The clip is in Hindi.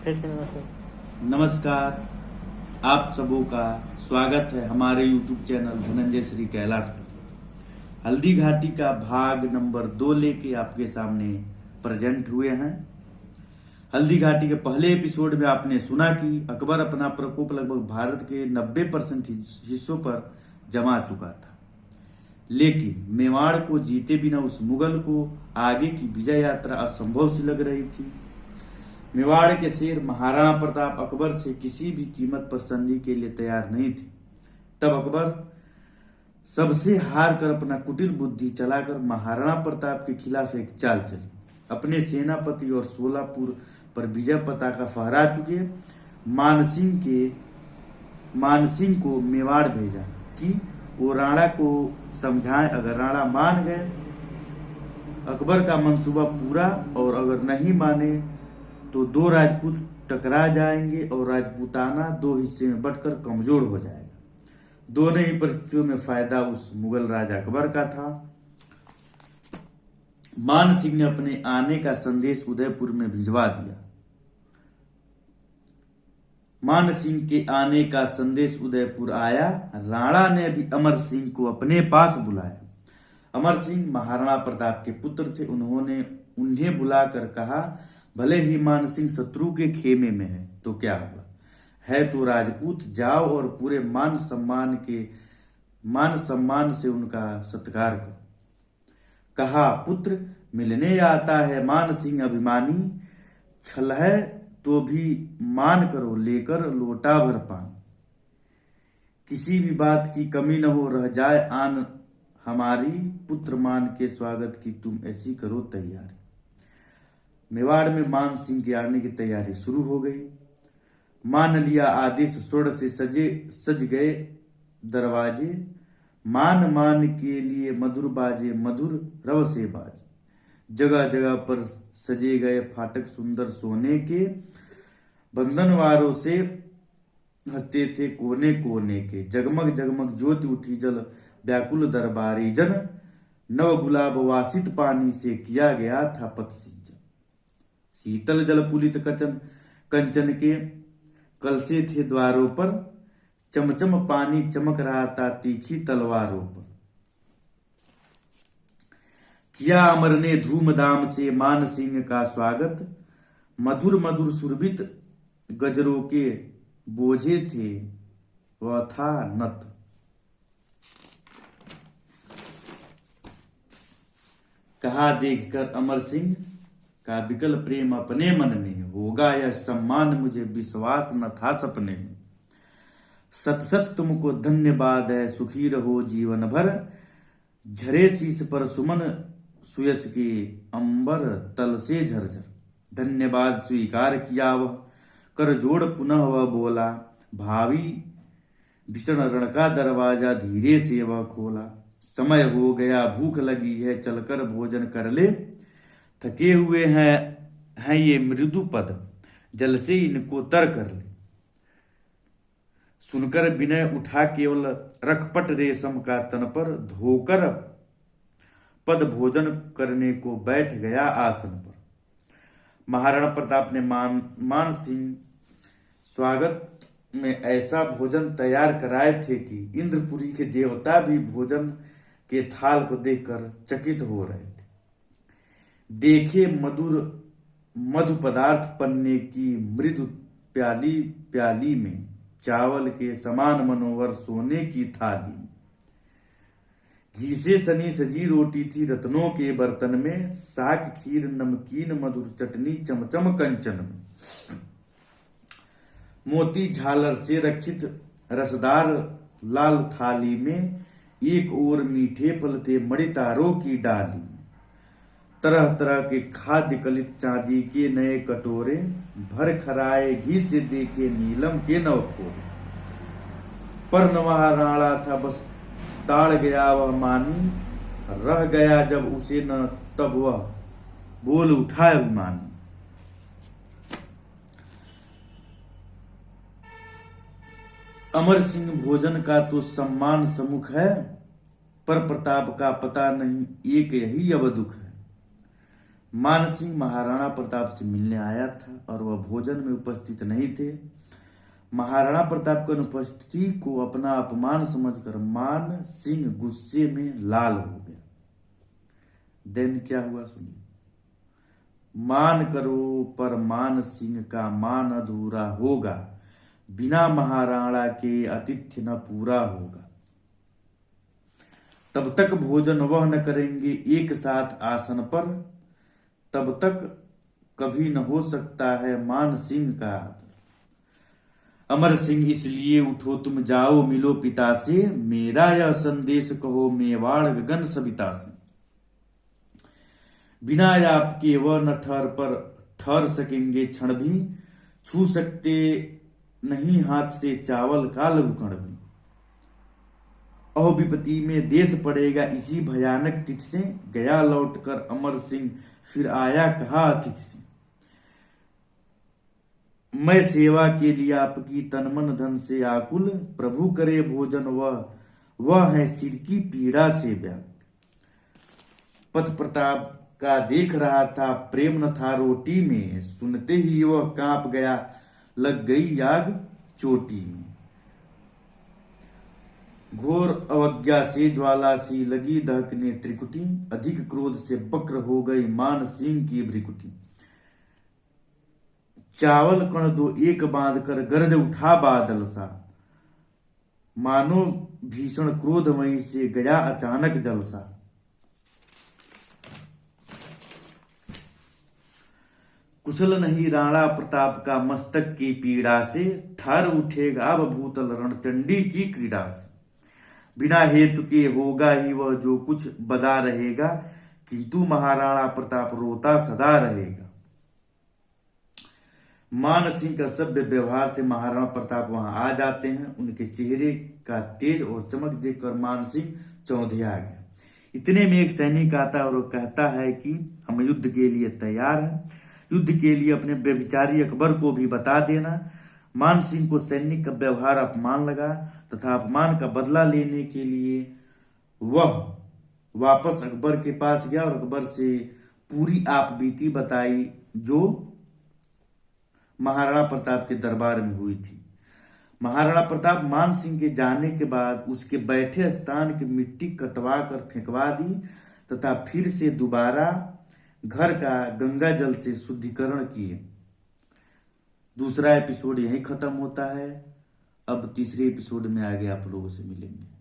फिर से नमस्कार। नमस्कार। आप सबों का स्वागत है हमारे YouTube चैनल धनंजय श्री कैलाश पर। हल्दी घाटी का भाग नंबर 2 लेके आपके सामने प्रेजेंट हुए हैं। हल्दी घाटी के पहले एपिसोड में आपने सुना कि अकबर अपना प्रकोप लगभग भारत के 90% हिस्सों पर जमा चुका था, लेकिन मेवाड़ को जीते बिना उस मुगल को आगे की विजय यात्रा असंभव सी लग रही थी। मेवाड़ के शेर महाराणा प्रताप अकबर से किसी भी कीमत पर संधि के लिए तैयार नहीं थे। तब अकबर सबसे हार कर अपना कुटिल बुद्धि चलाकर महाराणा प्रताप के खिलाफ एक चाल चली। अपने सेनापति और सोलापुर पर विजय पताका फहरा चुके मानसिंह को मेवाड़ भेजा कि वो राणा को समझाएं। अगर राणा मान गए अकबर का मंसूबा पूरा, और अगर नहीं माने तो दो राजपूत टकरा जाएंगे और राजपूताना दो हिस्से में बंटकर कमजोर हो जाएगा। दोनों ही परिस्थितियों में फायदा उस मुगल राजा अकबर का था। मान सिंह ने अपने आने का संदेश उदयपुर में भिजवा दिया। मान सिंह के आने का संदेश उदयपुर आया। राणा ने भी अमर सिंह को अपने पास बुलाया। अमर सिंह महाराणा प्रताप के पुत्र थे। उन्होंने उन्हें बुलाकर कहा, भले ही मान सिंह शत्रु के खेमे में है तो क्या हुआ, है तो राजपूत, जाओ और पूरे मान सम्मान से उनका सत्कार करो। कहा, पुत्र मिलने आता है मान सिंह अभिमानी, छल है तो भी मान करो, लेकर लोटा भर पानी। किसी भी बात की कमी न हो, रह जाए आन हमारी, पुत्र मान के स्वागत की तुम ऐसी करो तैयारी। मेवाड़ में मान सिंह के आने की तैयारी शुरू हो गई। मान लिया आदेश, स्वर्ण से सज गए दरवाजे, मान के लिए मधुर बाजे, मधुर रव से बाजे। जगह जगह पर सजे गए फाटक सुंदर सोने के, बंधनवारों से हंसते थे कोने कोने के। जगमग जगमग ज्योति उठी, जल व्याकुल दरबारी जन, नव गुलाब वासित पानी से किया गया था पतसीजन। शीतल जल पुलित कंचन के कलसे थे द्वारों पर, चमचम पानी चमक रहा था तीखी तलवारों पर। किया अमर ने धूमधाम से मान सिंह का स्वागत, मधुर मधुर सुरभित गजरों के बोझे थे वह था नत। कहा, देखकर अमर सिंह का विकल प्रेम अपने मन में, होगा यह सम्मान मुझे विश्वास न था सपने में। सत सत तुमको धन्यवाद है, सुखी रहो जीवन भर, झरे शीस पर सुमन सुयस के अंबर तल से झरझर। धन्यवाद स्वीकार किया वह, कर जोड़ पुनः वह बोला, भावी भीषण रण का दरवाजा धीरे से वह खोला। समय हो गया, भूख लगी है, चलकर भोजन कर ले, थके हुए हैं ये मृदु पद, जल से इनको तर कर ले। सुनकर विनय उठा केवल रखपट रेशम का तन पर, धोकर पद भोजन करने को बैठ गया आसन पर। महाराणा प्रताप ने मान सिंह स्वागत में ऐसा भोजन तैयार कराए थे कि इंद्रपुरी के देवता भी भोजन के थाल को देखकर चकित हो रहे थे। देखे मधु पदार्थ पन्ने की मृदु प्याली में, चावल के समान मनोहर सोने की थाली में। घी से सनी सजी रोटी थी रत्नों के बर्तन में, साग खीर नमकीन मधुर चटनी चमचम कंचन में। मोती झालर से रक्षित रसदार लाल थाली में, एक ओर मीठे फल थे मणि तारों की डाली में। तरह तरह के खाद्य कलित चांदी के नए कटोरे, भर खराए घी से देखे नीलम के नवखोरे। पर नवाराणा था बस ताड़ गया वह मानी, रह गया जब उसे न तब वह बोल उठा अभिमानी। अमर सिंह भोजन का तो सम्मान सम्मुख है, पर प्रताप का पता नहीं, एक यही अब दुख है। मान सिंह महाराणा प्रताप से मिलने आया था और वह भोजन में उपस्थित नहीं थे। महाराणा प्रताप की अनुपस्थिति को अपना अपमान समझकर मान सिंह गुस्से में लाल हो गया। देन क्या हुआ सुनिए। मान करो पर मान सिंह का मान अधूरा होगा, बिना महाराणा के आतिथ्य न पूरा होगा। तब तक भोजन वह न करेंगे एक साथ आसन पर, तब तक कभी न हो सकता है मान सिंह का आदर। अमर सिंह इसलिए उठो तुम जाओ मिलो पिता से, मेरा यह संदेश कहो मेवाड़ गगन सविता से। बिना आपके वह न ठहर सकेंगे क्षण भी, छू सकते नहीं हाथ से चावल का लघु कण भी। अहो विपत्ति में देश पड़ेगा इसी भयानक तिथि से, गया लौटकर अमर सिंह फिर आया कहा अतिथि से। मैं सेवा के लिए आपकी तन मन धन से आकुल, प्रभु करे भोजन वह है सिर की पीड़ा से व्याकुल। पथ प्रताप का देख रहा था प्रेम न था रोटी में, सुनते ही वह कांप गया लग गई आग चोटी में। घोर अवज्ञा से ज्वाला सी लगी दहकने त्रिकुटी, अधिक क्रोध से वक्र हो गई मान सिंह की भ्रिकुटी। चावल कण दो एक बांध कर गरज उठा बादल सा, मानो भीषण क्रोध वहीं से गया अचानक जलसा। कुशल नहीं राणा प्रताप का मस्तक की पीड़ा से, थर उठेगा अब भूतल रणचंडी की क्रीड़ा से। बिना हेतु के होगा ही वह जो कुछ बदा रहेगा, किंतु महाराणा प्रताप रोता सदा रहेगा। मान सिंह का सभ्य व्यवहार से महाराणा प्रताप वहां आ जाते हैं। उनके चेहरे का तेज और चमक देखकर मान सिंह चौंधिया गया। इतने में एक सैनिक आता है और वो कहता है कि हम युद्ध के लिए तैयार हैं, युद्ध के लिए अपने व्यभिचारी अकबर को भी बता देना। मान सिंह को सैनिक का व्यवहार अपमान लगा तथा अपमान का बदला लेने के लिए वह वापस अकबर के पास गया और अकबर से पूरी आपबीती बताई जो महाराणा प्रताप के दरबार में हुई थी। महाराणा प्रताप मान सिंह के जाने के बाद उसके बैठे स्थान की मिट्टी कटवा कर फेंकवा दी तथा फिर से दोबारा घर का गंगा जल से शुद्धिकरण किए। दूसरा एपिसोड यहीं खत्म होता है। अब तीसरे एपिसोड में आगे आप लोगों से मिलेंगे।